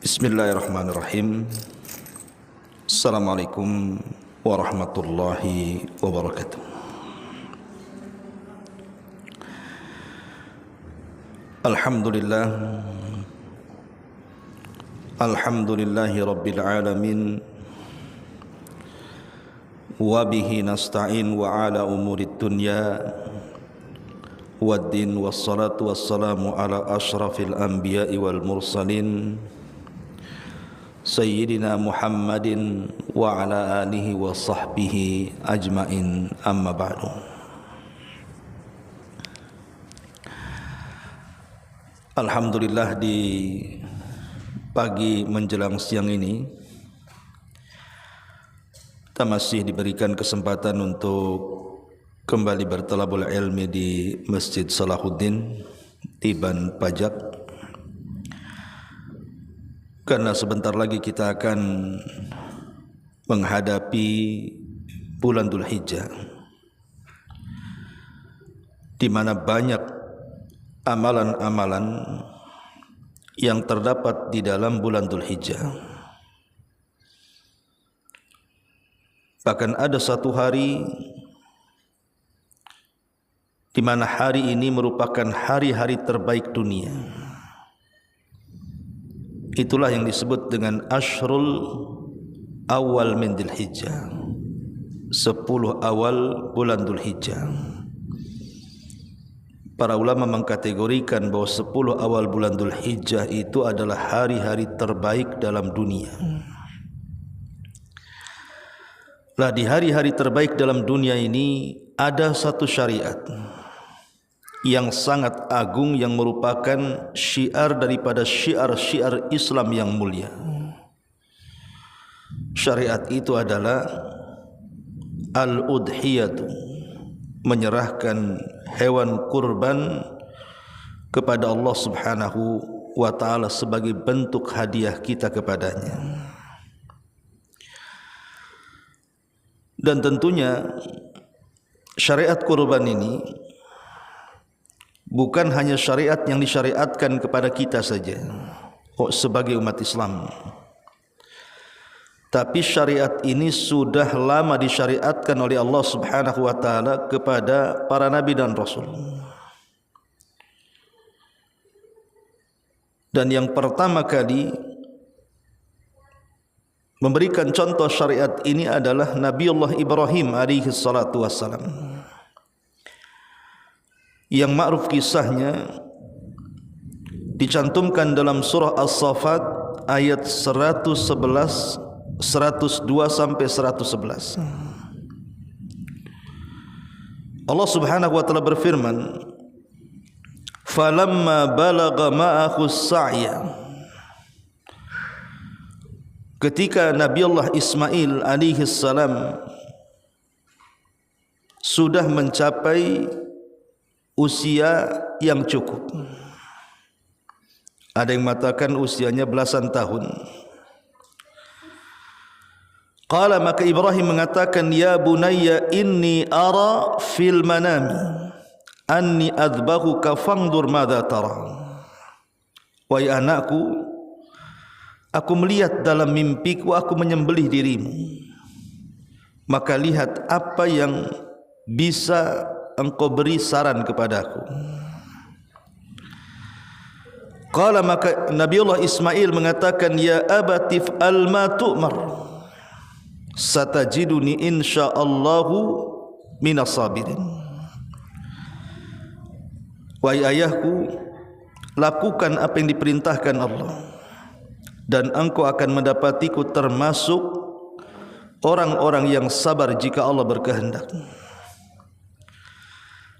Bismillahirrahmanirrahim. Assalamualaikum warahmatullahi wabarakatuh. Alhamdulillah, alhamdulillahi rabbil alamin, wa bihi nasta'in wa ala umurid dunya waddin, wassalatu wassalamu ala ashrafil anbiya'i wal mursalin Sayyidina Muhammadin wa ala alihi wa sahbihi ajmain, amma ba'du. Alhamdulillah, di pagi menjelang siang ini kita masih diberikan kesempatan untuk kembali bertalabul ilmi di Masjid Salahuddin Tiban Pajak, karena sebentar lagi kita akan menghadapi bulan Dzulhijjah, di mana banyak amalan-amalan yang terdapat di dalam bulan Dzulhijjah. Bahkan ada satu hari di mana hari ini merupakan hari-hari terbaik dunia. Itulah yang disebut dengan Ashrul Awal min Dzulhijjah, 10 awal bulan Dzulhijjah. Para ulama mengkategorikan bahwa 10 awal bulan Dzulhijjah itu adalah hari-hari terbaik dalam dunia. Lah, di hari-hari terbaik dalam dunia ini ada satu syariat yang sangat agung, yang merupakan syiar daripada syiar-syiar Islam yang mulia. Syariat itu adalah al-udhiyatu, menyerahkan hewan kurban kepada Allah Subhanahu wa ta'ala sebagai bentuk hadiah kita kepadanya. Dan tentunya syariat kurban ini bukan hanya syariat yang disyariatkan kepada kita saja sebagai umat Islam, tapi syariat ini sudah lama disyariatkan oleh Allah Subhanahu wa ta'ala kepada para nabi dan rasul. Dan yang pertama kali memberikan contoh syariat ini adalah Nabiullah Ibrahim alaihi salatu wassalam, yang ma'ruf kisahnya dicantumkan dalam surah As-Saffat ayat 111, 102 sampai 111. Allah Subhanahu wa ta'ala berfirman, "Falamma balagha ma'ahu as-sa'ya." Ketika Nabiullah Ismail alaihi salam sudah mencapai usia yang cukup, ada yang mengatakan usianya belasan tahun. Qala, maka Ibrahim mengatakan, "Ya bunayya inni ara fil manami anni adbahuka fangdur madza tara." Wahai anakku, aku melihat dalam mimpiku aku menyembelih dirimu, maka lihat apa yang bisa engkau beri saran kepadaku. Qala, maka Nabiullah Ismail mengatakan, "Ya abatif al-ma tu'mar, satajiduni insyaallahu minas sabirin." Wahai ayahku, lakukan apa yang diperintahkan Allah, dan engkau akan mendapatiku termasuk orang-orang yang sabar jika Allah berkehendak.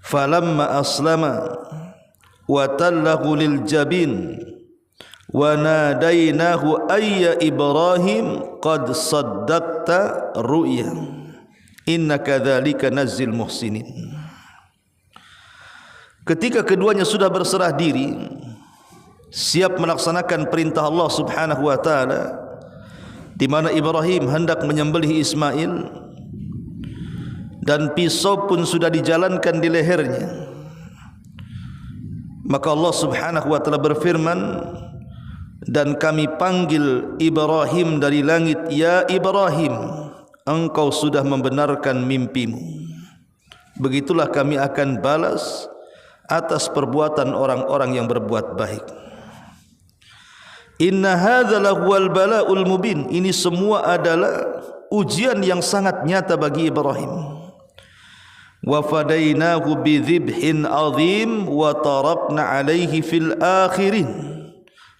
Falamma aslama wa tallahu lil jabin wa nadainahu ayya Ibrahim qad saddaqta ru'ya innaka dzalika nazzil muhsinin. Ketika keduanya sudah berserah diri, siap melaksanakan perintah Allah Subhanahu wa ta'ala, di mana Ibrahim hendak menyembelih Ismail dan pisau pun sudah dijalankan di lehernya, maka Allah Subhanahu wa ta'ala berfirman, dan kami panggil Ibrahim dari langit, ya Ibrahim, engkau sudah membenarkan mimpimu. Begitulah kami akan balas atas perbuatan orang-orang yang berbuat baik. Inna hadza lahuwal bala'ul mubin. Ini semua adalah ujian yang sangat nyata bagi Ibrahim. Wa fadainahu bidzibhin azim wa tarakna alaihi fil akhirin.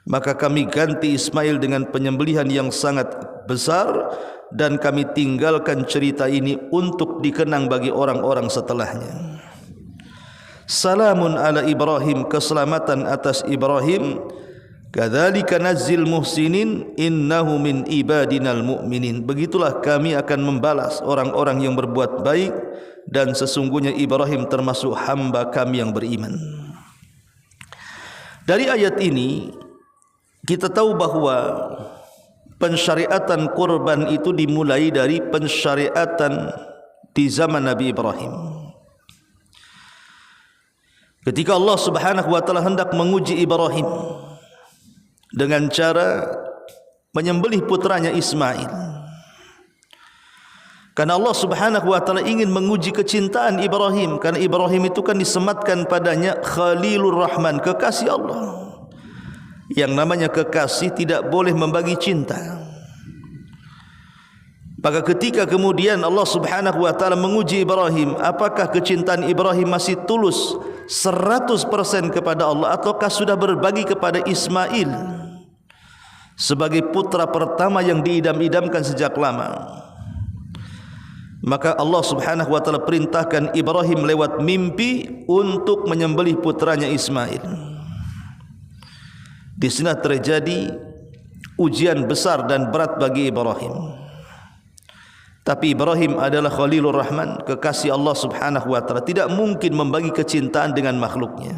Maka kami ganti Ismail dengan penyembelihan yang sangat besar, dan kami tinggalkan cerita ini untuk dikenang bagi orang-orang setelahnya. Salamun ala Ibrahim, keselamatan atas Ibrahim. Kadzalika nazzil muhsinin innahu min ibadinal mu'minin. Begitulah kami akan membalas orang-orang yang berbuat baik, dan sesungguhnya Ibrahim termasuk hamba kami yang beriman. Dari ayat ini kita tahu bahawa pensyariatan kurban itu dimulai dari pensyariatan di zaman Nabi Ibrahim. Ketika Allah Subhanahu wa taala hendak menguji Ibrahim dengan cara menyembelih putranya Ismail, karena Allah Subhanahu wa taala ingin menguji kecintaan Ibrahim, karena Ibrahim itu kan disematkan padanya Khalilur Rahman, kekasih Allah. Yang namanya kekasih tidak boleh membagi cinta. Maka ketika kemudian Allah Subhanahu wa taala menguji Ibrahim, apakah kecintaan Ibrahim masih tulus 100% kepada Allah, ataukah sudah berbagi kepada Ismail sebagai putra pertama yang diidam-idamkan sejak lama. Maka Allah Subhanahu wa taala perintahkan Ibrahim lewat mimpi untuk menyembelih putranya Ismail. Di sini terjadi ujian besar dan berat bagi Ibrahim. Tapi Ibrahim adalah Khalilur Rahman, kekasih Allah Subhanahu wa taala, tidak mungkin membagi kecintaan dengan makhluknya.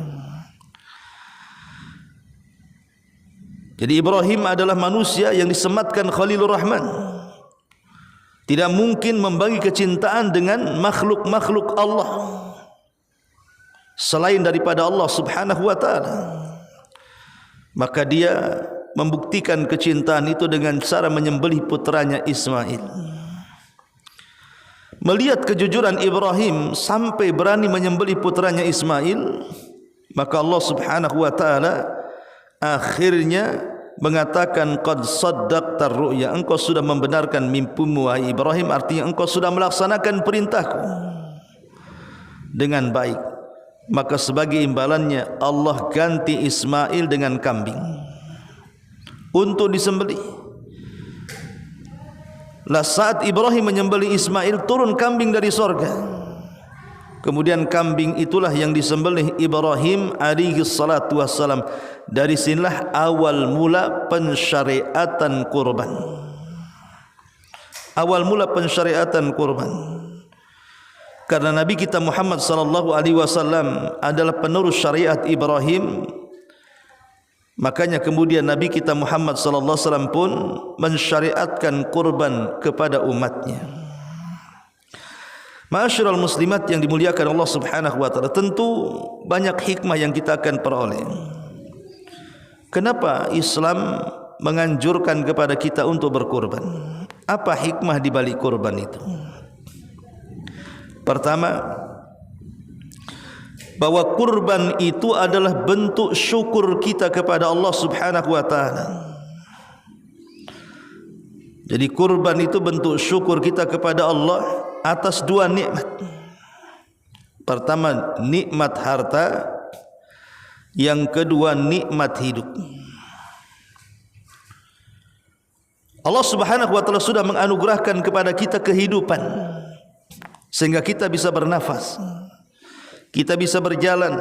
Jadi Ibrahim adalah manusia yang disematkan Khalilur Rahman, tidak mungkin membagi kecintaan dengan makhluk-makhluk Allah selain daripada Allah Subhanahu wa taala. Maka dia membuktikan kecintaan itu dengan cara menyembelih putranya Ismail. Melihat kejujuran Ibrahim sampai berani menyembelih putranya Ismail, maka Allah Subhanahu wa taala akhirnya mengatakan qad saddaqtar ru'ya, engkau sudah membenarkan mimpimu wahai Ibrahim, artinya engkau sudah melaksanakan perintahku dengan baik. Maka sebagai imbalannya Allah ganti Ismail dengan kambing untuk disembelih. Lah saat Ibrahim menyembelih Ismail, turun kambing dari sorga. Kemudian kambing itulah yang disembelih Ibrahim alaihi salatu wassalam. Dari sinilah awal mula pensyariatan kurban. Awal mula pensyariatan kurban. Karena Nabi kita Muhammad sallallahu alaihi wasallam adalah penerus syariat Ibrahim, makanya kemudian Nabi kita Muhammad sallallahu alaihi wasallam pun mensyariatkan kurban kepada umatnya. Ma'asyiral muslimat yang dimuliakan Allah Subhanahu wa taala, tentu banyak hikmah yang kita akan peroleh. Kenapa Islam menganjurkan kepada kita untuk berkurban? Apa hikmah di balik kurban itu? Pertama, bahwa kurban itu adalah bentuk syukur kita kepada Allah Subhanahu wa taala. Jadi kurban itu bentuk syukur kita kepada Allah atas dua nikmat. Pertama, nikmat harta, yang kedua nikmat hidup. Allah Subhanahu wa taala sudah menganugerahkan kepada kita kehidupan, sehingga kita bisa bernafas, kita bisa berjalan,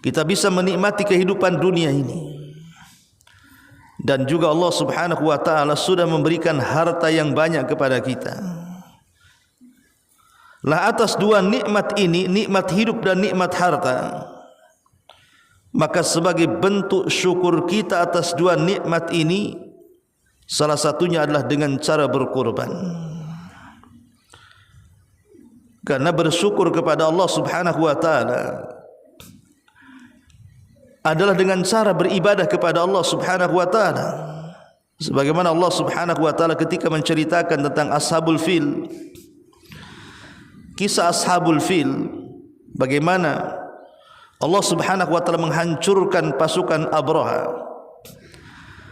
kita bisa menikmati kehidupan dunia ini. Dan juga Allah Subhanahu wa taala sudah memberikan harta yang banyak kepada kita. Lah atas dua nikmat ini, nikmat hidup dan nikmat harta, maka sebagai bentuk syukur kita atas dua nikmat ini, salah satunya adalah dengan cara berkurban. Karena bersyukur kepada Allah Subhanahu wa taala adalah dengan cara beribadah kepada Allah Subhanahu wa taala. Sebagaimana Allah Subhanahu wa taala ketika menceritakan tentang Ashabul Fil, kisah Ashabul Fil, bagaimana Allah Subhanahu wa taala menghancurkan pasukan Abraha.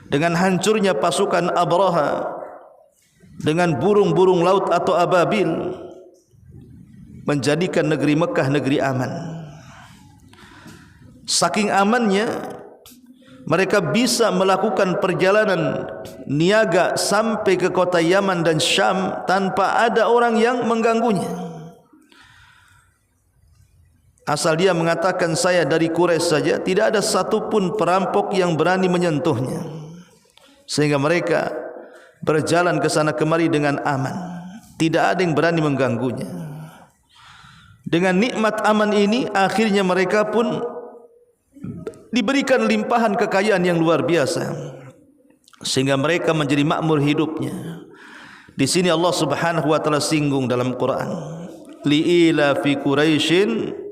Dengan hancurnya pasukan Abraha dengan burung-burung laut atau ababil, menjadikan negeri Mekah negeri aman. Saking amannya, mereka bisa melakukan perjalanan niaga sampai ke kota Yaman dan Syam tanpa ada orang yang mengganggunya. Asal dia mengatakan saya dari Quraisy saja, tidak ada satupun perampok yang berani menyentuhnya. Sehingga mereka berjalan ke sana kemari dengan aman. Tidak ada yang berani mengganggunya. Dengan nikmat aman ini, akhirnya mereka pun diberikan limpahan kekayaan yang luar biasa, sehingga mereka menjadi makmur hidupnya. Di sini Allah Subhanahu wa taala singgung dalam Quran, li'ila fi Quraisyin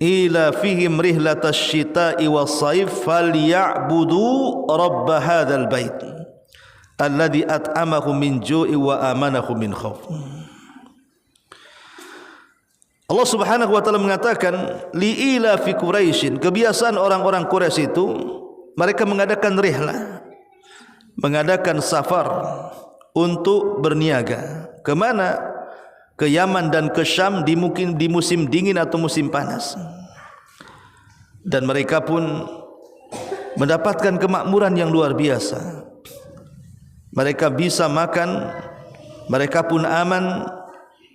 ila fihim rihlatash shita'i was-saif falyabudu rabb hadzal bait alladzi at'amahum min ju'i wa amanahum min khauf. Allah Subhanahu wa taala mengatakan li'ila fi Quraisyin, kebiasaan orang-orang Quraisy itu mereka mengadakan rihlah, mengadakan safar untuk berniaga. Kemana? Ke Yaman dan ke Syam di musim dingin atau musim panas. Dan mereka pun mendapatkan kemakmuran yang luar biasa. Mereka bisa makan, mereka pun aman,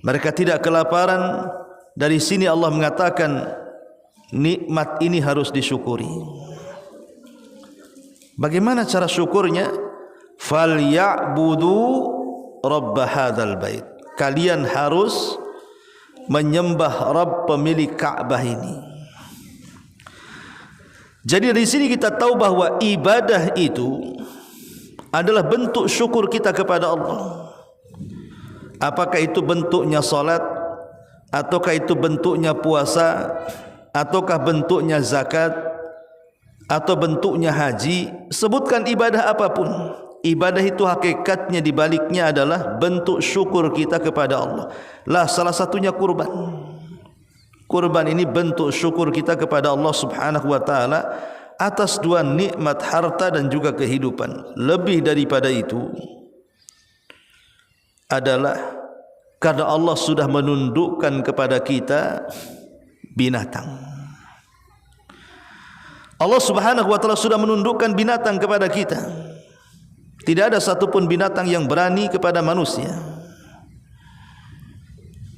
mereka tidak kelaparan. Dari sini Allah mengatakan nikmat ini harus disyukuri. Bagaimana cara syukurnya? Falyabudu rabb hadzal bait. Kalian harus menyembah Rabb pemilik Ka'bah ini. Jadi dari sini kita tahu bahwa ibadah itu adalah bentuk syukur kita kepada Allah. Apakah itu bentuknya salat, ataukah itu bentuknya puasa, ataukah bentuknya zakat, atau bentuknya haji, sebutkan ibadah apapun. Ibadah itu hakikatnya di baliknya adalah bentuk syukur kita kepada Allah. Lah salah satunya kurban. Kurban ini bentuk syukur kita kepada Allah Subhanahu wa taala atas dua nikmat harta dan juga kehidupan. Lebih daripada itu adalah karena Allah sudah menundukkan kepada kita binatang. Allah Subhanahu wa taala sudah menundukkan binatang kepada kita. Tidak ada satupun binatang yang berani kepada manusia.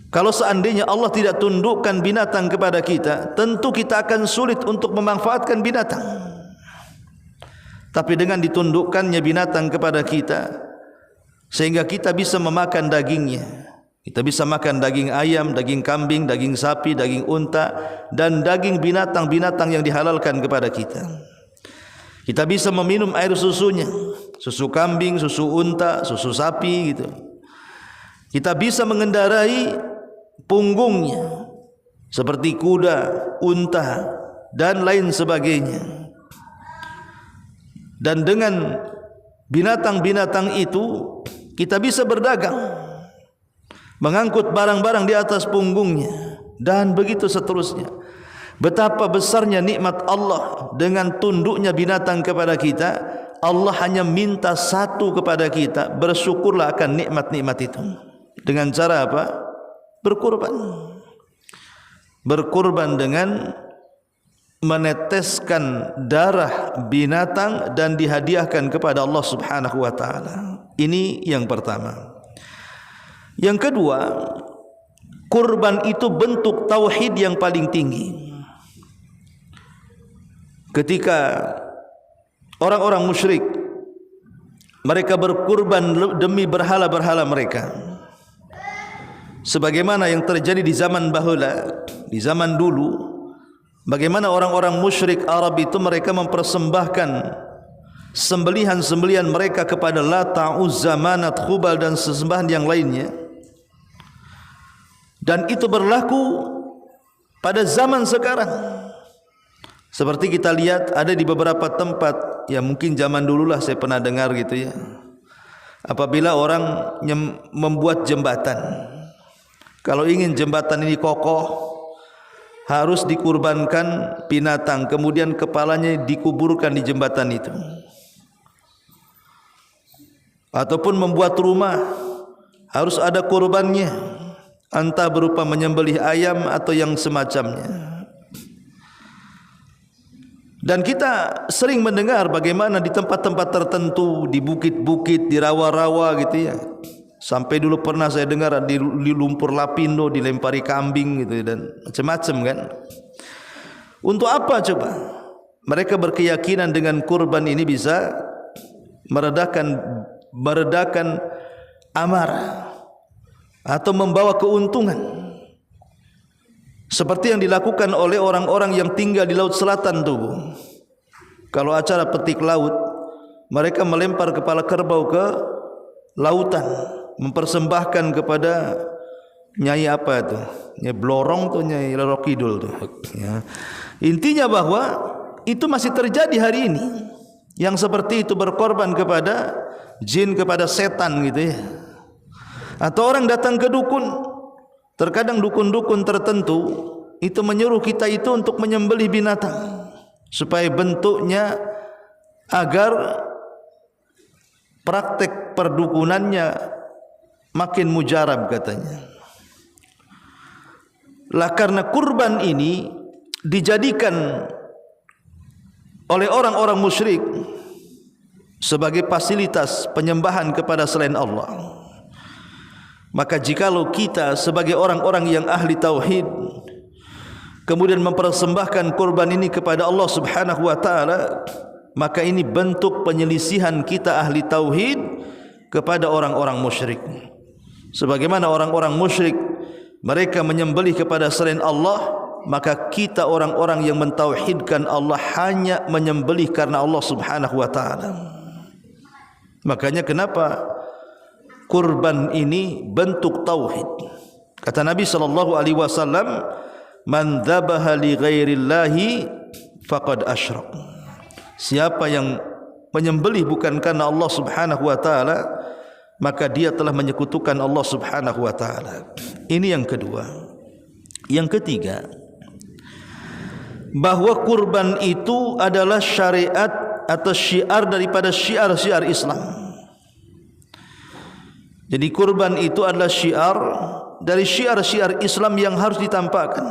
Kalau seandainya Allah tidak tundukkan binatang kepada kita, tentu kita akan sulit untuk memanfaatkan binatang. Tapi dengan ditundukkannya binatang kepada kita, sehingga kita bisa memakan dagingnya. Kita bisa makan daging ayam, daging kambing, daging sapi, daging unta, dan daging binatang-binatang yang dihalalkan kepada kita. Kita bisa meminum air susunya, susu kambing, susu unta, susu sapi gitu. Kita bisa mengendarai punggungnya seperti kuda, unta dan lain sebagainya. Dan dengan binatang-binatang itu kita bisa berdagang, mengangkut barang-barang di atas punggungnya dan begitu seterusnya. Betapa besarnya nikmat Allah dengan tunduknya binatang kepada kita. Allah hanya minta satu kepada kita, bersyukurlah akan nikmat-nikmat itu. Dengan cara apa? Berkurban. Berkurban dengan meneteskan darah binatang dan dihadiahkan kepada Allah Subhanahu wa taala. Ini yang pertama. Yang kedua, kurban itu bentuk tauhid yang paling tinggi. Ketika orang-orang musyrik mereka berkurban demi berhala-berhala mereka, sebagaimana yang terjadi di zaman bahula, di zaman dulu, bagaimana orang-orang musyrik Arab itu mereka mempersembahkan sembelihan-sembelihan mereka kepada Lata, Uzza, Manat, Khubal dan sesembahan yang lainnya. Dan itu berlaku pada zaman sekarang. Seperti kita lihat ada di beberapa tempat, ya mungkin zaman dululah saya pernah dengar gitu ya. Apabila orang membuat jembatan, kalau ingin jembatan ini kokoh, harus dikurbankan binatang, kemudian kepalanya dikuburkan di jembatan itu. Ataupun membuat rumah, harus ada kurbannya, entah berupa menyembelih ayam atau yang semacamnya. Dan kita sering mendengar bagaimana di tempat-tempat tertentu, di bukit-bukit, di rawa-rawa gitu ya. Sampai dulu pernah saya dengar di lumpur lapindo dilempari kambing gitu dan macam-macam kan. Untuk apa coba? Mereka berkeyakinan dengan kurban ini bisa meredakan amarah atau membawa keuntungan. Seperti yang dilakukan oleh orang-orang yang tinggal di laut selatan tuh. Kalau acara petik laut, mereka melempar kepala kerbau ke lautan, mempersembahkan kepada Nyai apa itu? Nyai Blorong tuh, Nyai Roro Kidul tuh. Ya. Intinya bahwa itu masih terjadi hari ini. Yang seperti itu berkorban kepada jin, kepada setan gitu ya. Atau orang datang ke dukun. Terkadang dukun-dukun tertentu itu menyuruh kita itu untuk menyembelih binatang supaya bentuknya, agar praktek perdukunannya makin mujarab katanya. Lah karena kurban ini dijadikan oleh orang-orang musyrik sebagai fasilitas penyembahan kepada selain Allah, maka jikalau kita sebagai orang-orang yang ahli tauhid kemudian mempersembahkan kurban ini kepada Allah Subhanahu wa taala, maka ini bentuk penyelisihan kita ahli tauhid kepada orang-orang musyrik. Sebagaimana orang-orang musyrik mereka menyembelih kepada selain Allah, maka kita orang-orang yang mentauhidkan Allah hanya menyembelih karena Allah Subhanahu wa taala. Makanya kenapa kurban ini bentuk tauhid. Kata Nabi sallallahu alaihi wasallam, "Man dzabaha li ghairillahi faqad asyrak." Siapa yang menyembelih bukan karena Allah Subhanahu wa taala, maka dia telah menyekutukan Allah Subhanahu wa taala. Ini yang kedua. Yang ketiga, bahwa kurban itu adalah syariat atau syiar daripada syiar-syiar Islam. Jadi kurban itu adalah syiar dari syiar-syiar Islam yang harus ditampakkan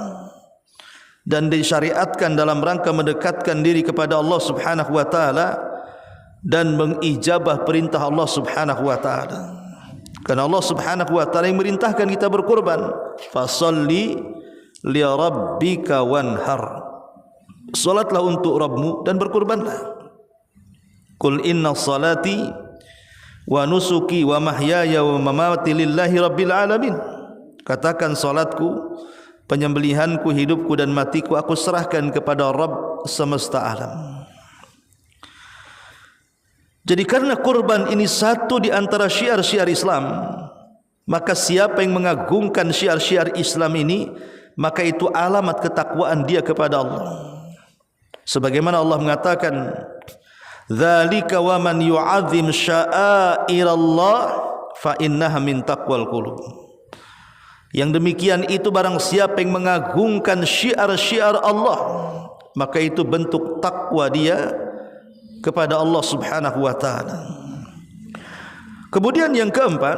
dan disyariatkan dalam rangka mendekatkan diri kepada Allah Subhanahu wa taala dan mengijabah perintah Allah Subhanahu wa taala. Karena Allah Subhanahu wa taala yang merintahkan kita berkurban, fasalli li rabbika wanhar. Salatlah untuk Rabbmu dan berkurbanlah. Qul inna salati wa nusuki wa mahyaya wa mamati lillahi rabbil alamin. Katakan salatku, penyembelihanku, hidupku dan matiku aku serahkan kepada Rabb semesta alam. Jadi karena kurban ini satu di antara syiar-syiar Islam, maka siapa yang mengagungkan syiar-syiar Islam ini, maka itu alamat ketakwaan dia kepada Allah. Sebagaimana Allah mengatakan, "Dzalika wa man yu'azzim sya'airallah fa innaha min taqwal qulub." Yang demikian itu barang siapa yang mengagungkan syiar-syiar Allah, maka itu bentuk takwa dia kepada Allah Subhanahu wa taala. Kemudian yang keempat,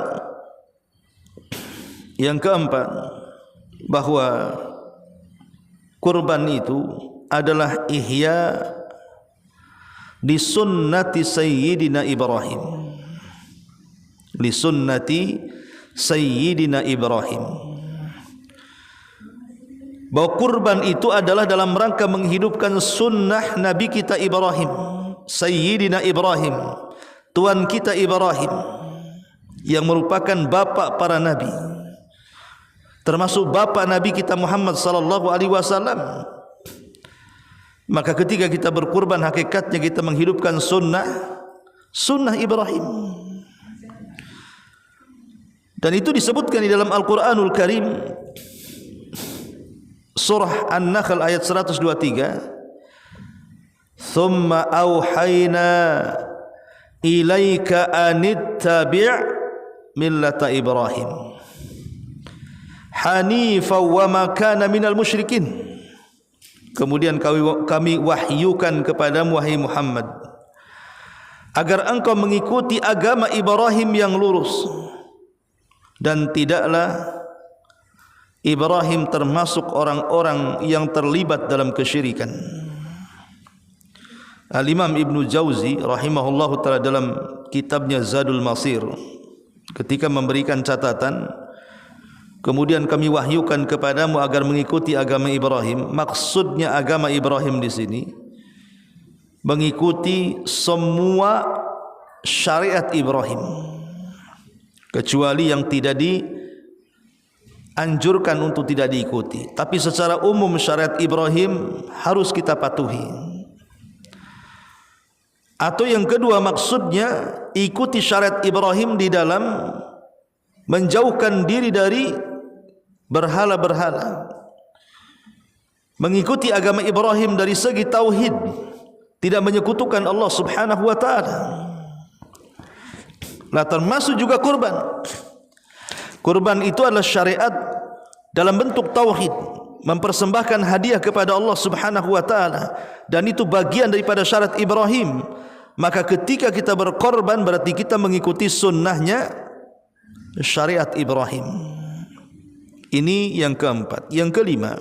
bahwa kurban itu adalah ihya li sunnati sayyidina Ibrahim. Li sunnati sayyidina Ibrahim. Bahwa kurban itu adalah dalam rangka menghidupkan sunnah Nabi kita Ibrahim, Sayyidina Ibrahim, Tuan kita Ibrahim, yang merupakan bapa para nabi, termasuk bapa Nabi kita Muhammad sallallahu alaihi wasallam. Maka ketika kita berkurban, hakikatnya kita menghidupkan sunnah Ibrahim. Dan itu disebutkan di dalam Al-Quranul Karim, surah An-Nahl ayat 123. thumma auhayna ilaika anittabi' millata Ibrahim hanifan wa ma kana minal musyrikin. Kemudian kami wahyukan kepadamu wahai Muhammad agar engkau mengikuti agama Ibrahim yang lurus, dan tidaklah Ibrahim termasuk orang-orang yang terlibat dalam kesyirikan. Al-Imam Ibnu Jauzi rahimahullahu ta'ala dalam kitabnya Zadul Masir ketika memberikan catatan, kemudian kami wahyukan kepadamu agar mengikuti agama Ibrahim. Maksudnya agama Ibrahim di sini mengikuti semua syariat Ibrahim, kecuali yang tidak dianjurkan untuk tidak diikuti. Tapi secara umum syariat Ibrahim harus kita patuhi. Atau yang kedua, maksudnya ikuti syariat Ibrahim di dalam menjauhkan diri dari berhala-berhala. Mengikuti agama Ibrahim dari segi tauhid, tidak menyekutukan Allah Subhanahu wa taala. Nah, termasuk juga kurban. Kurban itu adalah syariat dalam bentuk tauhid, mempersembahkan hadiah kepada Allah Subhanahu wa taala, dan itu bagian daripada syariat Ibrahim. Maka ketika kita berkorban berarti kita mengikuti sunnahnya syariat Ibrahim. Ini yang keempat. Yang kelima,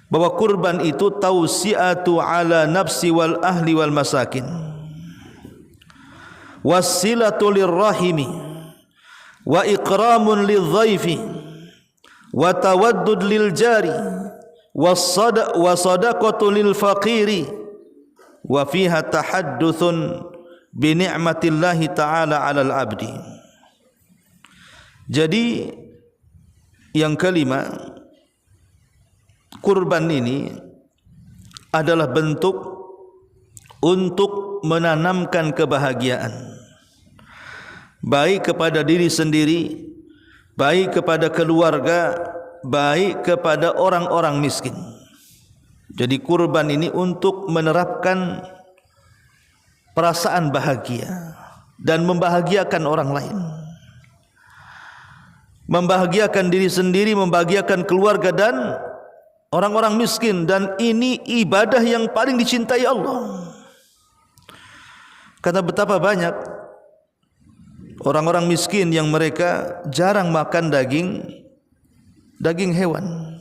bahwa kurban itu tausiatu ala nafsi wal ahli wal masakin, wassilatu lirrahimi, wa ikramun lidhaifi, wa tawaddud lil jari, wa sadaqatu lil faqiri, wa fiha tahadduthun bi ni'matillahi ta'ala 'alal 'abdi. Jadi yang kelima, kurban ini adalah bentuk untuk menanamkan kebahagiaan, baik kepada diri sendiri, baik kepada keluarga, baik kepada orang-orang miskin. Jadi kurban ini untuk menerapkan perasaan bahagia dan membahagiakan orang lain, membahagiakan diri sendiri, membahagiakan keluarga dan orang-orang miskin. Dan ini ibadah yang paling dicintai Allah. Karena betapa banyak orang-orang miskin yang mereka jarang makan daging hewan.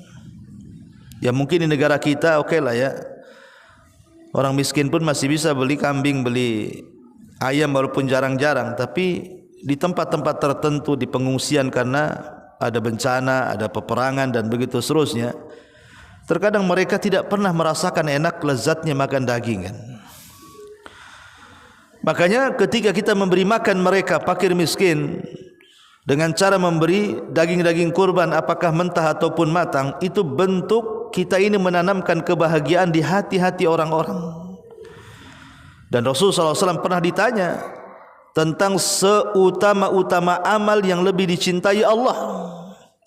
Ya mungkin di negara kita oke lah ya, orang miskin pun masih bisa beli kambing, beli ayam walaupun jarang-jarang. Tapi di tempat-tempat tertentu, di pengungsian karena ada bencana, ada peperangan dan begitu seterusnya, terkadang mereka tidak pernah merasakan enak lezatnya makan daging kan. Makanya ketika kita memberi makan mereka fakir miskin dengan cara memberi daging-daging kurban, apakah mentah ataupun matang, itu bentuk kita ini menanamkan kebahagiaan di hati-hati orang-orang. Dan Rasulullah SAW pernah ditanya tentang seutama-utama amal yang lebih dicintai Allah,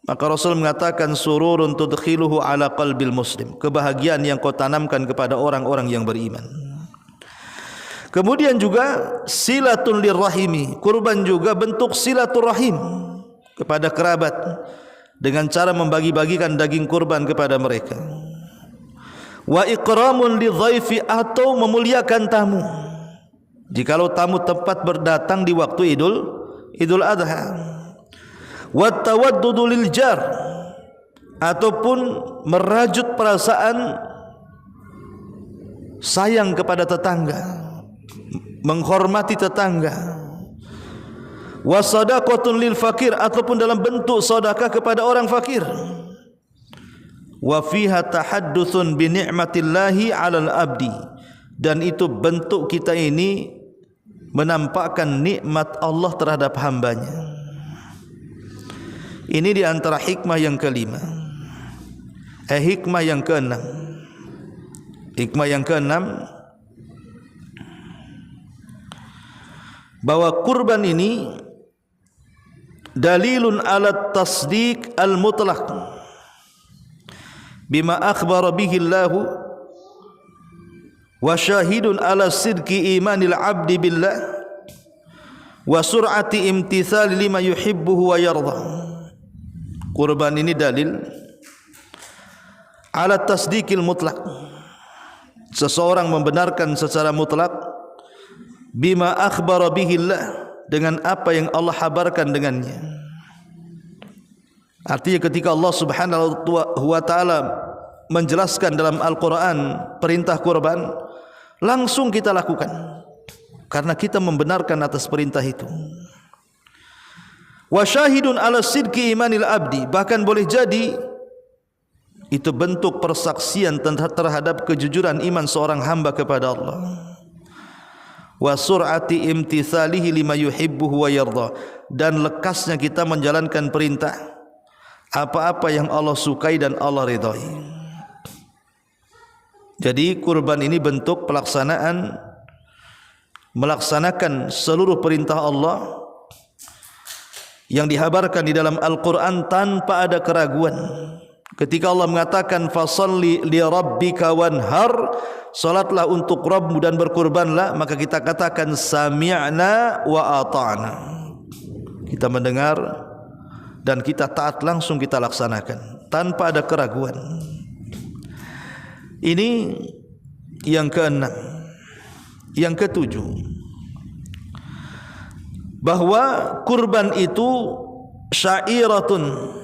maka Rasul mengatakan sururun tudkhiluhu ala qalbil muslim, kebahagiaan yang kau tanamkan kepada orang-orang yang beriman. Kemudian juga silatul lirrahimi, kurban juga bentuk silaturrahim kepada kerabat dengan cara membagi-bagikan daging kurban kepada mereka. Wa ikramun lidhaifi, atau memuliakan tamu. Jikalau tamu tempat berdatang di waktu Idul Adha. Wa tawaddudu lil jar, ataupun merajut perasaan sayang kepada tetangga, menghormati tetangga. Wa sadaqatun lil fakir, ataupun dalam bentuk sedekah kepada orang fakir. Wa fiha tahadduthun bi ni'matillahi 'alal abdi, dan itu bentuk kita ini menampakkan nikmat Allah terhadap hambanya. Ini di antara hikmah yang kelima. Hikmah yang keenam. Hikmah yang keenam, bahwa kurban ini dalilun ala tasdiq al-mutlaq bima akhbara bihi Allah wa syahidun ala sidqi imanil abdi billah wa sur'ati imtithali lima yuhibbuhu wa yarda. Kurban ini dalil ala tasdiqil mutlak, seseorang membenarkan secara mutlak bima akhbara bihillah, dengan apa yang Allah habarkan dengannya. Artinya ketika Allah Subhanahu wa taala menjelaskan dalam Al-Quran perintah kurban, langsung kita lakukan karena kita membenarkan atas perintah itu. Wa syahidun ala sidqi imanil abdi, bahkan boleh jadi itu bentuk persaksian terhadap kejujuran iman seorang hamba kepada Allah. Wa sur'ati imtithalihi lima yuhibbuhu wa yarda, dan lekasnya kita menjalankan perintah apa-apa yang Allah sukai dan Allah ridhai. Jadi kurban ini bentuk melaksanakan seluruh perintah Allah yang dihabarkan di dalam Al-Quran tanpa ada keraguan. Ketika Allah mengatakan fasalli li rabbika wanhar, salatlah untuk Rabbmu dan berkurbanlah, maka kita katakan sami'na wa ata'na, kita mendengar dan kita taat, langsung kita laksanakan tanpa ada keraguan. Ini yang keenam. Yang ketujuh, bahwa kurban itu syairatun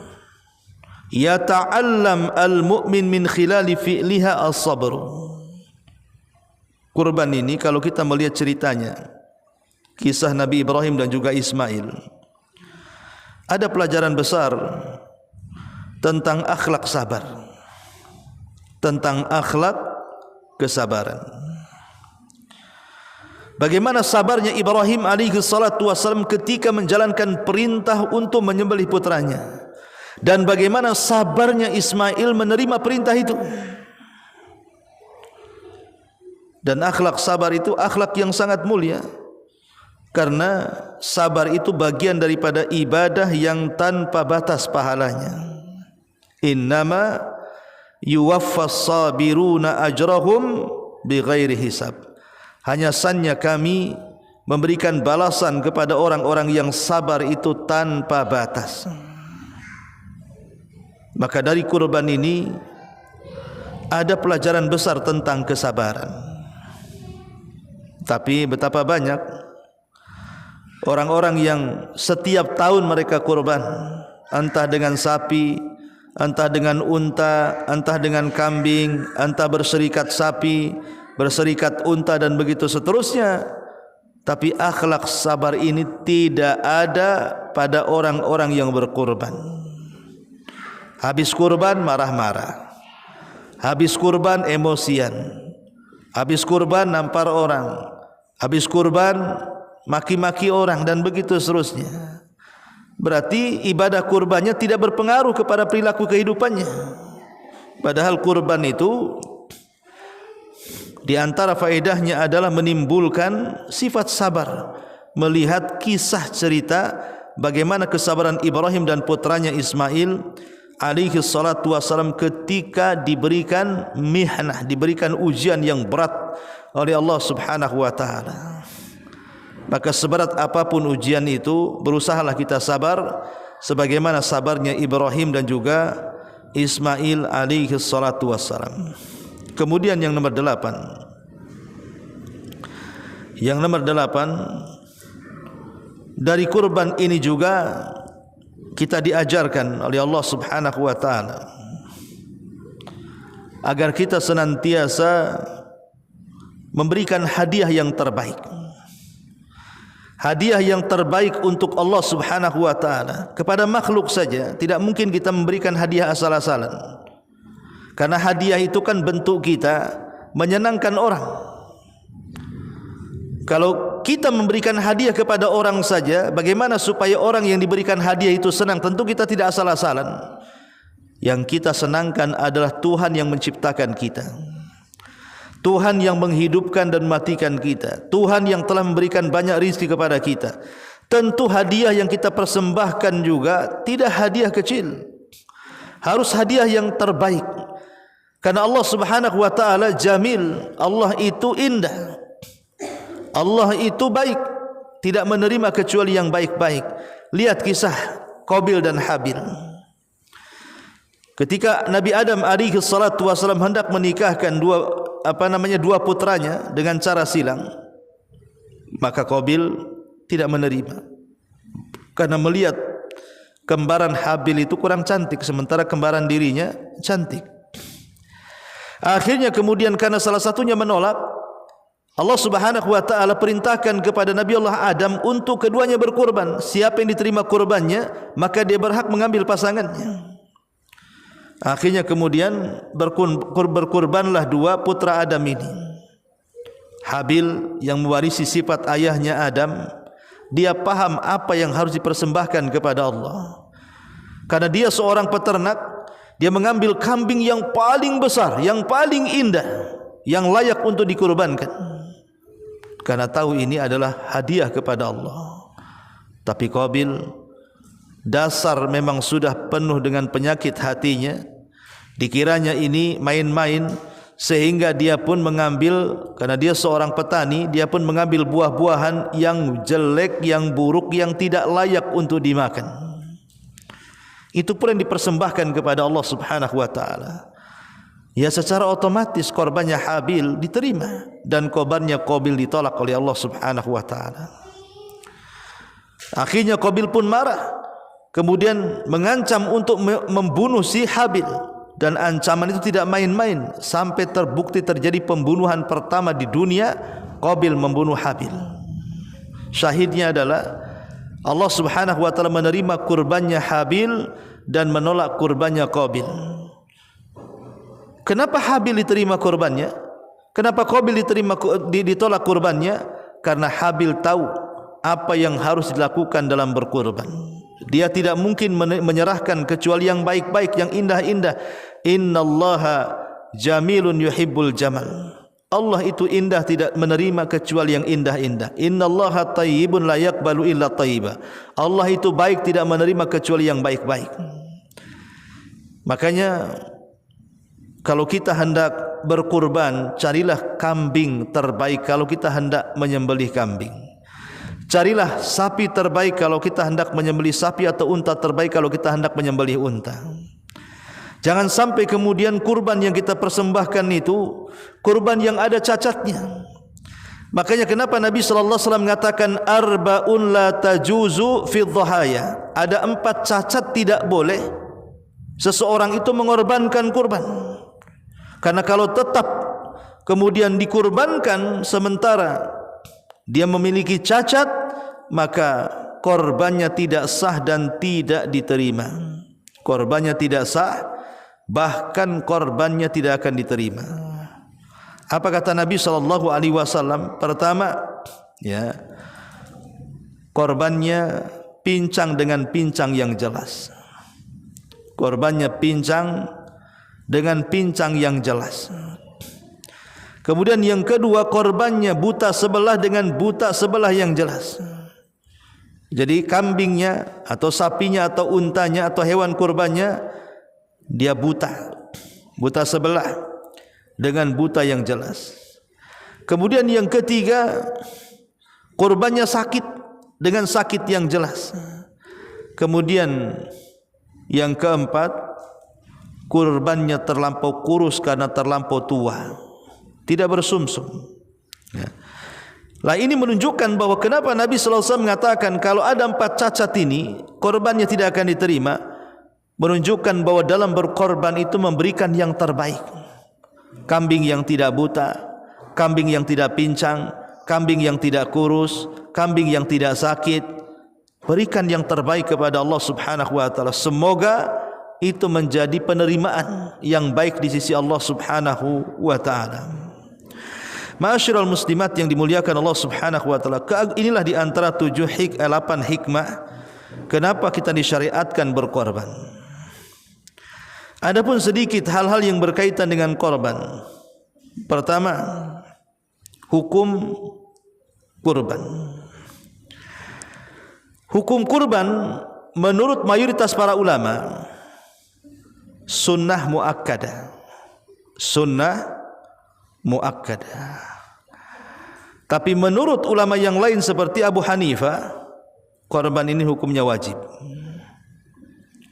yata'allam al-mu'min min khilali fi'liha as-sabr. Kurban ini kalau kita melihat ceritanya, kisah Nabi Ibrahim dan juga Ismail, ada pelajaran besar tentang akhlak sabar, tentang akhlak kesabaran. Bagaimana sabarnya Ibrahim alaihi salatu wasallam ketika menjalankan perintah untuk menyembelih putranya, dan bagaimana sabarnya Ismail menerima perintah itu. Dan akhlak sabar itu akhlak yang sangat mulia, karena sabar itu bagian daripada ibadah yang tanpa batas pahalanya. Innama yuwaffas sabiruna ajrahum bighairi hisab. Hanya saja kami memberikan balasan kepada orang-orang yang sabar itu tanpa batas. Maka dari kurban ini ada pelajaran besar tentang kesabaran. Tapi betapa banyak orang-orang yang setiap tahun mereka kurban, entah dengan sapi, entah dengan unta, entah dengan kambing, entah berserikat sapi, berserikat unta dan begitu seterusnya. Tapi akhlak sabar ini tidak ada pada orang-orang yang berkurban. Habis kurban marah-marah, habis kurban emosian, habis kurban nampar orang, habis kurban maki-maki orang dan begitu seterusnya. Berarti ibadah kurbannya tidak berpengaruh kepada perilaku kehidupannya. Padahal kurban itu di antara faedahnya adalah menimbulkan sifat sabar. Melihat kisah cerita bagaimana kesabaran Ibrahim dan putranya Ismail alaihi salatu wassalam ketika diberikan mihnah, diberikan ujian yang berat oleh Allah Subhanahu wa taala. Maka seberat apapun ujian itu, berusahalah kita sabar sebagaimana sabarnya Ibrahim dan juga Ismail alaihi salatu wassalam. Kemudian yang nomor 8. Yang nomor 8, dari kurban ini juga kita diajarkan oleh Allah Subhanahu wa taala agar kita senantiasa memberikan hadiah yang terbaik. Hadiah yang terbaik untuk Allah Subhanahu wa taala. Kepada makhluk saja tidak mungkin kita memberikan hadiah asal-asalan. Karena hadiah itu kan bentuk kita menyenangkan orang. Kalau kita memberikan hadiah kepada orang saja, bagaimana supaya orang yang diberikan hadiah itu senang? Tentu kita tidak asal-asalan. Yang kita senangkan adalah Tuhan yang menciptakan kita, Tuhan yang menghidupkan dan matikan kita, Tuhan yang telah memberikan banyak rezeki kepada kita. Tentu hadiah yang kita persembahkan juga tidak hadiah kecil, harus hadiah yang terbaik. Karena Allah Subhanahu wa taala jamil, Allah itu indah. Allah itu baik, tidak menerima kecuali yang baik-baik. Lihat kisah Qabil dan Habil. Ketika Nabi Adam alaihi salatu wasallam hendak menikahkan dua putranya dengan cara silang, maka Qabil tidak menerima. Karena melihat kembaran Habil itu kurang cantik, sementara kembaran dirinya cantik. Akhirnya kemudian karena salah satunya menolak, Allah Subhanahu wa taala perintahkan kepada Nabi Allah Adam untuk keduanya berkurban. Siapa yang diterima kurbannya, maka dia berhak mengambil pasangannya. Akhirnya kemudian berkurbanlah dua putra Adam ini. Habil yang mewarisi sifat ayahnya Adam, dia paham apa yang harus dipersembahkan kepada Allah. Karena dia seorang peternak, dia mengambil kambing yang paling besar, yang paling indah, yang layak untuk dikurbankan. Karena tahu ini adalah hadiah kepada Allah. Tapi Qabil dasar memang sudah penuh dengan penyakit hatinya. Dikiranya ini main-main, sehingga dia pun mengambil, karena dia seorang petani, dia pun mengambil buah-buahan yang jelek, yang buruk, yang tidak layak untuk dimakan. Itu pun yang dipersembahkan kepada Allah Subhanahu wa taala. Ya, secara otomatis korbannya Habil diterima dan korbannya Qabil ditolak oleh Allah Subhanahu wa taala. Akhirnya Qabil pun marah, kemudian mengancam untuk membunuh si Habil, dan ancaman itu tidak main-main, sampai terbukti terjadi pembunuhan pertama di dunia. Qabil membunuh Habil. Syahidnya adalah Allah Subhanahu wa taala menerima kurbannya Habil dan menolak kurbannya Qabil. Kenapa Habil diterima kurbannya? Kenapa Qabil ditolak kurbannya? Karena Habil tahu apa yang harus dilakukan dalam berkurban. Dia tidak mungkin menyerahkan kecuali yang baik-baik, yang indah-indah. Innallaha jamilun yuhibbul jamal. Allah itu indah, tidak menerima kecuali yang indah-indah. Innallaha tayyibun la yaqbalu illa tayyiba. Allah itu baik, tidak menerima kecuali yang baik-baik. Makanya kalau kita hendak berkurban, carilah kambing terbaik kalau kita hendak menyembelih kambing. Carilah sapi terbaik kalau kita hendak menyembelih sapi, atau unta terbaik kalau kita hendak menyembelih unta. Jangan sampai kemudian kurban yang kita persembahkan itu kurban yang ada cacatnya. Makanya kenapa Nabi sallallahu alaihi wasallam mengatakan arba'un la tajuzu fi dhahaya. Ada 4 cacat tidak boleh seseorang itu mengorbankan kurban. Karena kalau tetap kemudian dikurbankan sementara dia memiliki cacat, maka korbannya tidak sah dan tidak diterima. Korbannya tidak sah, bahkan korbannya tidak akan diterima. Apa kata Nabi sallallahu alaihi wasallam? Pertama, ya, korbannya pincang dengan pincang yang jelas. Korbannya pincang dengan pincang yang jelas. Kemudian yang kedua, korbannya buta sebelah dengan buta sebelah yang jelas. Jadi kambingnya atau sapinya atau untanya atau hewan kurbannya dia buta sebelah dengan buta yang jelas. Kemudian yang ketiga, kurbannya sakit dengan sakit yang jelas. Kemudian yang keempat, kurbannya terlampau kurus karena terlampau tua, tidak bersumsum. Ya. Lah ini menunjukkan bahwa kenapa Nabi sallallahu alaihi wasallam mengatakan kalau ada 4 cacat ini korbannya tidak akan diterima, menunjukkan bahwa dalam berkorban itu memberikan yang terbaik. Kambing yang tidak buta, kambing yang tidak pincang, kambing yang tidak kurus, kambing yang tidak sakit. Berikan yang terbaik kepada Allah Subhanahu wa taala. Semoga itu menjadi penerimaan yang baik di sisi Allah Subhanahu wa taala. Ma'asyiral muslimat yang dimuliakan Allah Subhanahu wa taala, inilah di antara 8 hikmah kenapa kita disyariatkan berkorban. Adapun sedikit hal-hal yang berkaitan dengan korban. Pertama, hukum kurban. Hukum kurban menurut mayoritas para ulama sunnah muakkadah. sunnah muakkadah. Tapi menurut ulama yang lain seperti Abu Hanifah, korban ini hukumnya wajib.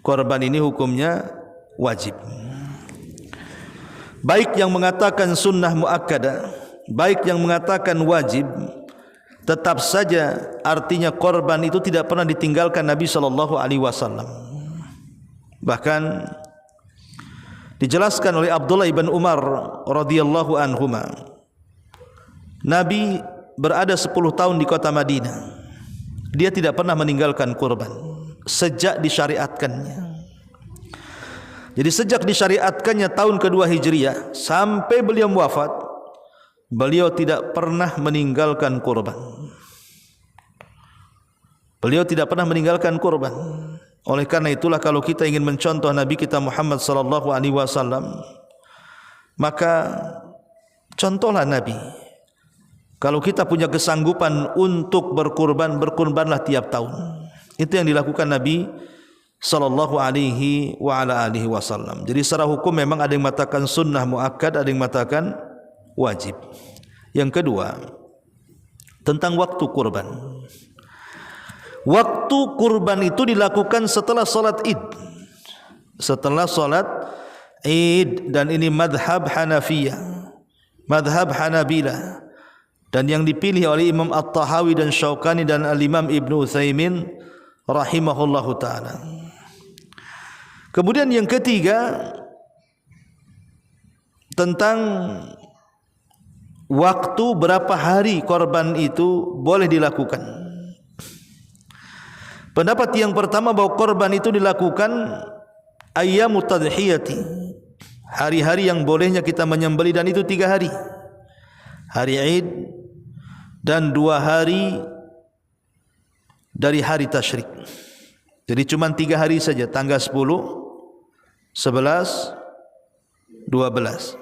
Korban ini hukumnya wajib. Baik yang mengatakan sunnah muakkadah, baik yang mengatakan wajib, tetap saja artinya korban itu tidak pernah ditinggalkan Nabi SAW. Bahkan dijelaskan oleh Abdullah ibn Umar radhiyallahu anhuma, Nabi berada 10 tahun di kota Madinah. Dia tidak pernah meninggalkan kurban sejak disyariatkannya. Jadi sejak disyariatkannya tahun kedua Hijriah sampai beliau wafat, beliau tidak pernah meninggalkan kurban. Beliau tidak pernah meninggalkan kurban. Oleh karena itulah kalau kita ingin mencontoh Nabi kita Muhammad sallallahu alaihi wasallam, maka contohlah Nabi. Kalau kita punya kesanggupan untuk berkurban, berkurbanlah tiap tahun. Itu yang dilakukan Nabi sallallahu alaihi wa ala alihi wasallam. Jadi secara hukum memang ada yang mengatakan sunnah muakkad, ada yang mengatakan wajib. Yang kedua, tentang waktu kurban. Waktu kurban itu dilakukan setelah salat Id. Setelah salat Id, dan ini madhab Hanafiyah, madhab Hanabilah, dan yang dipilih oleh Imam At-Tahawi dan Syaukani dan Al-Imam Ibnu Utsaimin rahimahullahu taala. Kemudian yang ketiga, tentang waktu berapa hari korban itu boleh dilakukan. Pendapat yang pertama bahwa korban itu dilakukan ayyamut tadhiyati, hari-hari yang bolehnya kita menyembelih, dan itu 3 hari. Hari Id dan 2 hari dari hari tasyrik. Jadi cuma 3 hari saja, tanggal 10, 11, 12.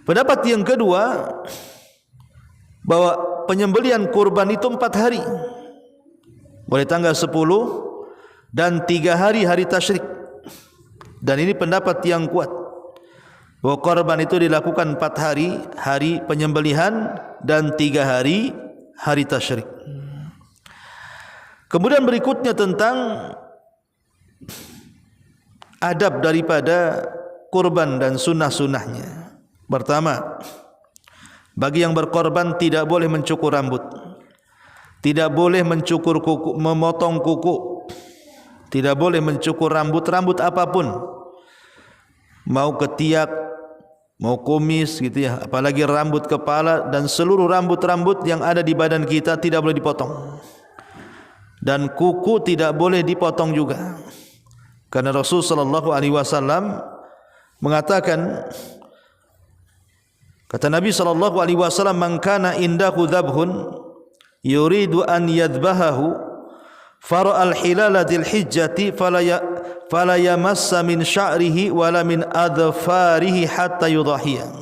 Pendapat yang kedua, bahwa penyembelihan kurban itu 4 hari. Boleh tanggal 10 dan 3 hari hari tasyrik. Dan ini pendapat yang kuat, bahwa korban itu dilakukan 4 hari, hari penyembelihan, dan 3 hari hari tasyrik. Kemudian berikutnya tentang adab daripada kurban dan sunnah-sunnahnya. Pertama, bagi yang berkorban tidak boleh mencukur rambut, tidak boleh mencukur kuku, memotong kuku, tidak boleh mencukur rambut apapun, mau ketiak, mau kumis gitu ya, apalagi rambut kepala, dan seluruh rambut-rambut yang ada di badan kita tidak boleh dipotong. Dan kuku tidak boleh dipotong juga. Karena Rasul sallallahu alaihi wasallam mengatakan, kata Nabi sallallahu alaihi wasallam, "Man kana indahu dhabhun yuridu an yadhbahahu fara'al hilala dzil hijjati fala yamassa min sya'rihi wala min adfarihi hatta yudhhiya."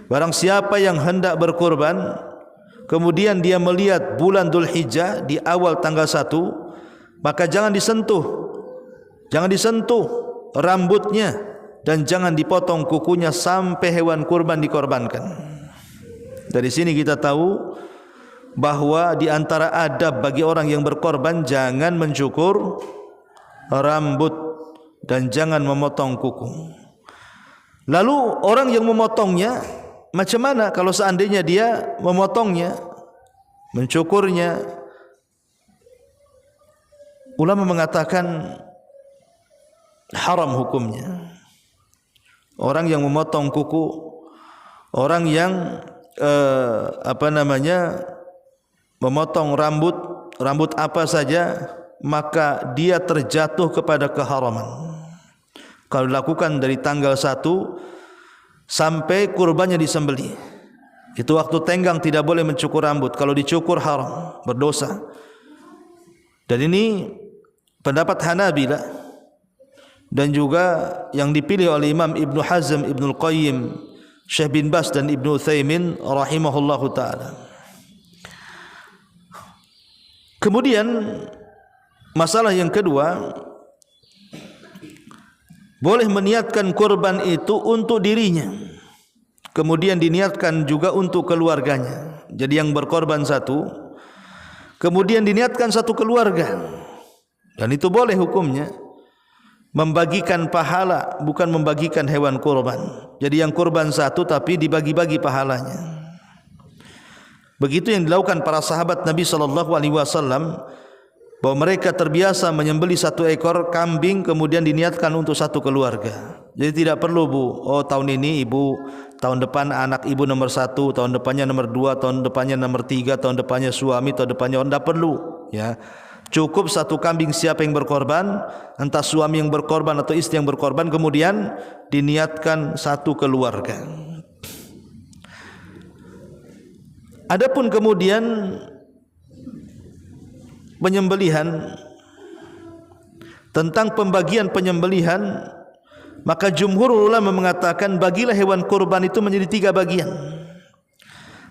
Barang siapa yang hendak berkurban, kemudian dia melihat bulan Dzulhijjah di awal tanggal 1, maka jangan disentuh rambutnya, dan jangan dipotong kukunya sampai hewan kurban dikorbankan. Dari sini kita tahu bahwa di antara adab bagi orang yang berkorban, jangan mencukur rambut dan jangan memotong kuku. Lalu orang yang memotongnya macam mana kalau seandainya dia memotongnya, mencukurnya? Ulama mengatakan haram hukumnya. Orang yang memotong kuku, orang yang memotong rambut apa saja, maka dia terjatuh kepada keharaman. Kalau dilakukan dari tanggal 1 sampai kurbannya disembelih, itu waktu tenggang tidak boleh mencukur rambut. Kalau dicukur haram, berdosa. Dan ini pendapat Hanabilah, dan juga yang dipilih oleh Imam Ibnu Hazm, Ibnu Qayyim, Syekh bin Bas dan Ibnu Utsaimin rahimahullahu taala. Kemudian masalah yang kedua, boleh meniatkan kurban itu untuk dirinya, kemudian diniatkan juga untuk keluarganya. Jadi yang berkorban satu, kemudian diniatkan satu keluarga, dan itu boleh hukumnya. Membagikan pahala, bukan membagikan hewan kurban. Jadi yang kurban satu tapi dibagi-bagi pahalanya. Begitu yang dilakukan para sahabat Nabi SAW, bahwa mereka terbiasa menyembelih satu ekor kambing kemudian diniatkan untuk satu keluarga. Jadi tidak perlu, Bu, oh tahun ini ibu, tahun depan anak ibu nomor 1, tahun depannya nomor 2, tahun depannya nomor 3, tahun depannya suami, tahun depannya tidak perlu, ya. Cukup satu kambing siapa yang berkorban, entah suami yang berkorban atau istri yang berkorban, kemudian diniatkan satu keluarga. Adapun kemudian penyembelihan, tentang pembagian penyembelihan, maka jumhur ulama mengatakan bagilah hewan kurban itu menjadi 3 bagian.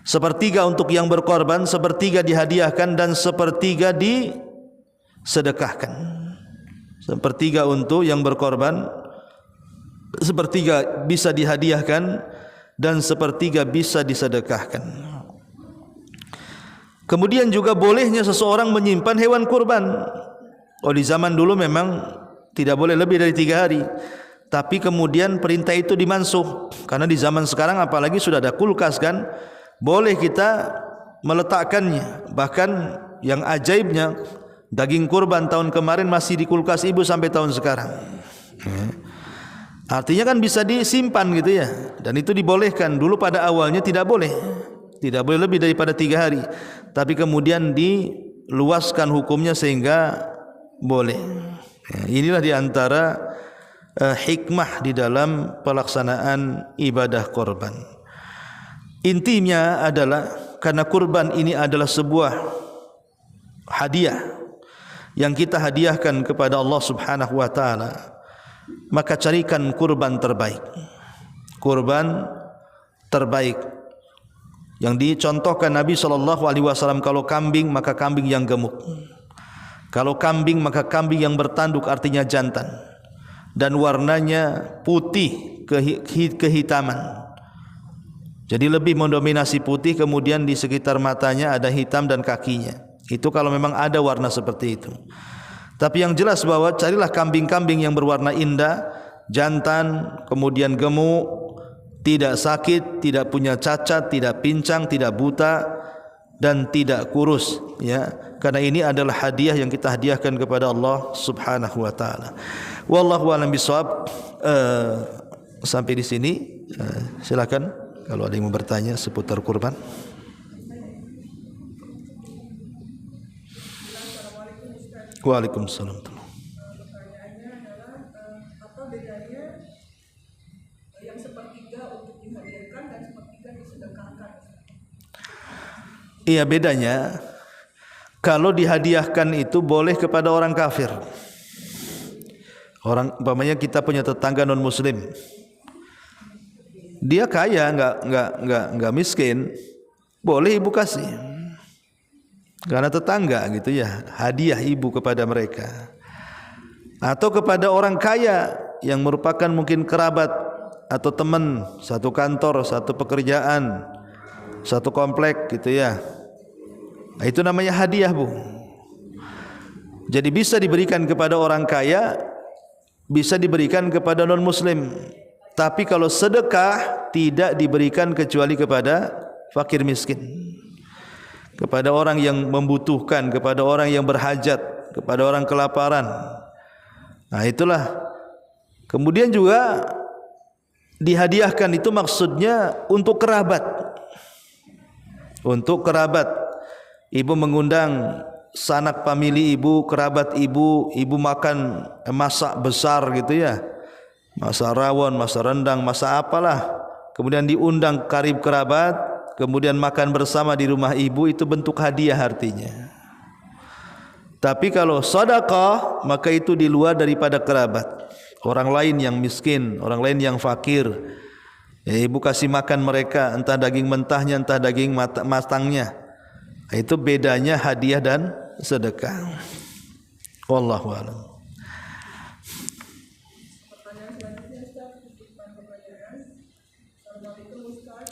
Sepertiga untuk yang berkorban, sepertiga dihadiahkan, dan sepertiga disedekahkan. Sepertiga untuk yang berkorban, sepertiga bisa dihadiahkan, dan sepertiga bisa disedekahkan. Kemudian juga bolehnya seseorang menyimpan hewan kurban. Oh, di zaman dulu memang tidak boleh lebih dari 3 hari. Tapi kemudian perintah itu dimansuh, karena di zaman sekarang apalagi sudah ada kulkas kan, boleh kita meletakkannya. Bahkan yang ajaibnya, daging kurban tahun kemarin masih di kulkas ibu sampai tahun sekarang. Artinya kan bisa disimpan gitu ya. Dan itu dibolehkan. Dulu pada awalnya tidak boleh lebih daripada 3 hari. Tapi kemudian diluaskan hukumnya sehingga boleh. Inilah diantara hikmah di dalam pelaksanaan ibadah korban. Intinya adalah karena kurban ini adalah sebuah hadiah yang kita hadiahkan kepada Allah Subhanahu wa taala, maka carikan kurban terbaik. Kurban terbaik yang dicontohkan Nabi SAW, kalau kambing maka kambing yang gemuk, kalau kambing maka kambing yang bertanduk, artinya jantan, dan warnanya putih kehitaman. Jadi lebih mendominasi putih, kemudian di sekitar matanya ada hitam dan kakinya. Itu kalau memang ada warna seperti itu. Tapi yang jelas bahwa carilah kambing-kambing yang berwarna indah, jantan, kemudian gemuk, tidak sakit, tidak punya cacat, tidak pincang, tidak buta, dan tidak kurus, ya. Karena ini adalah hadiah yang kita hadiahkan kepada Allah Subhanahu wa taala. Wallahu a'lam bishawab. Sampai di sini. Silakan kalau ada yang mau bertanya seputar kurban. Waalaikumsalam. Pertanyaannya adalah apa bedanya yang sepertiga untuk dihadiahkan dan sepertiga disedekahkan? Iya, bedanya kalau dihadiahkan itu boleh kepada orang kafir. Orang, umpamanya kita punya tetangga non muslim, dia kaya, enggak miskin, boleh ibu kasih, karena tetangga gitu ya, hadiah ibu kepada mereka. Atau kepada orang kaya yang merupakan mungkin kerabat atau teman, satu kantor, satu pekerjaan, satu komplek gitu ya. Nah, itu namanya hadiah, Bu. Jadi bisa diberikan kepada orang kaya, bisa diberikan kepada non muslim. Tapi kalau sedekah tidak diberikan kecuali kepada fakir miskin, kepada orang yang membutuhkan, kepada orang yang berhajat, kepada orang kelaparan. Nah, itulah. Kemudian juga dihadiahkan itu maksudnya untuk kerabat. Untuk kerabat. Ibu mengundang sanak famili ibu, kerabat ibu, ibu makan masak besar gitu ya. Masak rawon, masak rendang, masak apalah. Kemudian diundang karib kerabat, kemudian makan bersama di rumah ibu, itu bentuk hadiah artinya. Tapi kalau sedekah, maka itu di luar daripada kerabat. Orang lain yang miskin, orang lain yang fakir, ya, ibu kasih makan mereka, entah daging mentahnya, entah daging matangnya. Itu bedanya hadiah dan sedekah. Wallahu a'lam. Pertanyaan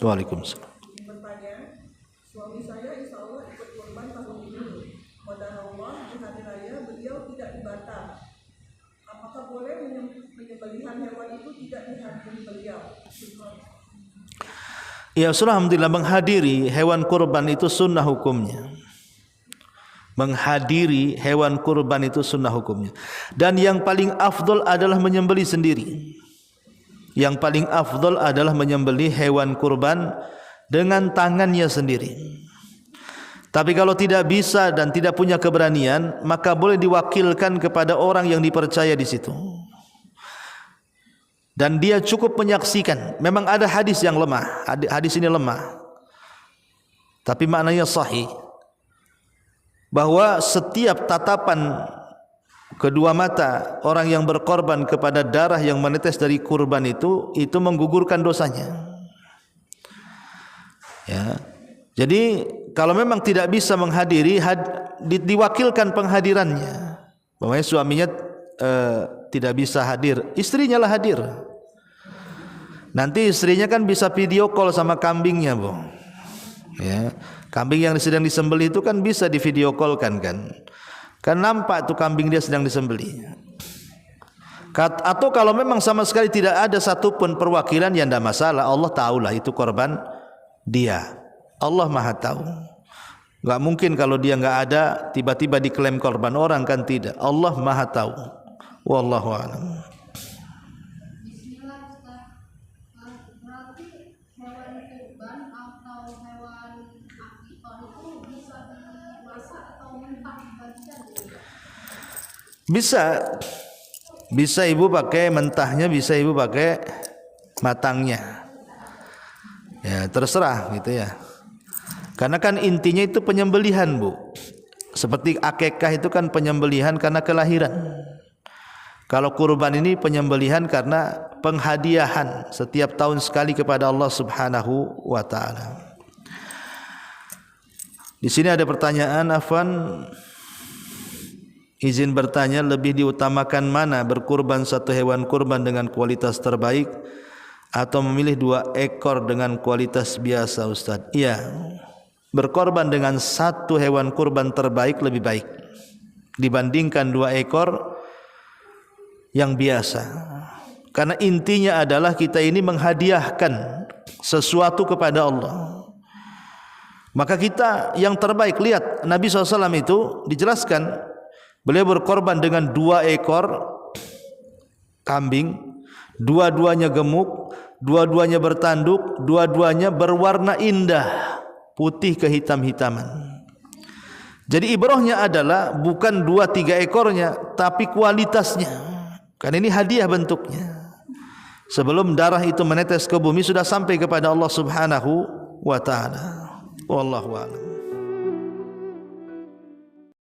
Waalaikumsalam. Bertanya, suami saya insya Allah ikut kurban tahun ini. Qadarullah di hari raya beliau tidak di Batam. Apakah boleh penyembelihan hewan itu tidak dihadiri beliau? Ya, alhamdulillah, menghadiri hewan kurban itu sunnah hukumnya. Menghadiri hewan kurban itu sunnah hukumnya. Dan yang paling afdol adalah menyembelih sendiri. Yang paling afdol adalah menyembelih hewan kurban dengan tangannya sendiri. Tapi kalau tidak bisa dan tidak punya keberanian, maka boleh diwakilkan kepada orang yang dipercaya di situ. Dan dia cukup menyaksikan. Memang ada hadis yang lemah. Hadis ini lemah, tapi maknanya sahih. Bahwa setiap tatapan kedua mata orang yang berkorban kepada darah yang menetes dari kurban itu menggugurkan dosanya. Ya. Jadi kalau memang tidak bisa menghadiri, diwakilkan penghadirannya. Bahwa suaminya tidak bisa hadir, istrinya lah hadir. Nanti istrinya kan bisa video call sama kambingnya, Bu. Ya. Kambing yang sedang disembelih itu kan bisa di video call kan. Kan nampak tuh kambing dia sedang disembelih. Atau kalau memang sama sekali tidak ada satupun perwakilan, ya tidak masalah. Allah tahulah itu korban dia. Allah Maha tahu. Gak mungkin kalau dia gak ada tiba-tiba diklaim korban orang, kan tidak. Allah Maha tahu. Wallahu a'lam. Bisa ibu pakai mentahnya, bisa ibu pakai matangnya. Ya, terserah gitu ya. Karena kan intinya itu penyembelihan, Bu. Seperti akikah itu kan penyembelihan karena kelahiran. Kalau kurban ini penyembelihan karena penghadiahan setiap tahun sekali kepada Allah Subhanahu wa taala. Di sini ada pertanyaan, Afwan, izin bertanya, lebih diutamakan mana, berkurban satu hewan kurban dengan kualitas terbaik atau memilih 2 ekor dengan kualitas biasa, Ustaz? Iya, berkorban dengan satu hewan kurban terbaik lebih baik dibandingkan 2 ekor yang biasa. Karena intinya adalah kita ini menghadiahkan sesuatu kepada Allah. Maka kita yang terbaik, lihat Nabi SAW itu dijelaskan, beliau berkorban dengan 2 ekor kambing, dua-duanya gemuk, dua-duanya bertanduk, dua-duanya berwarna indah, putih kehitam-hitaman. Jadi ibrahnya adalah bukan 2-3 ekornya, tapi kualitasnya. Karena ini hadiah bentuknya. Sebelum darah itu menetes ke bumi sudah sampai kepada Allah Subhanahu wa taala. Wallahu a'lam.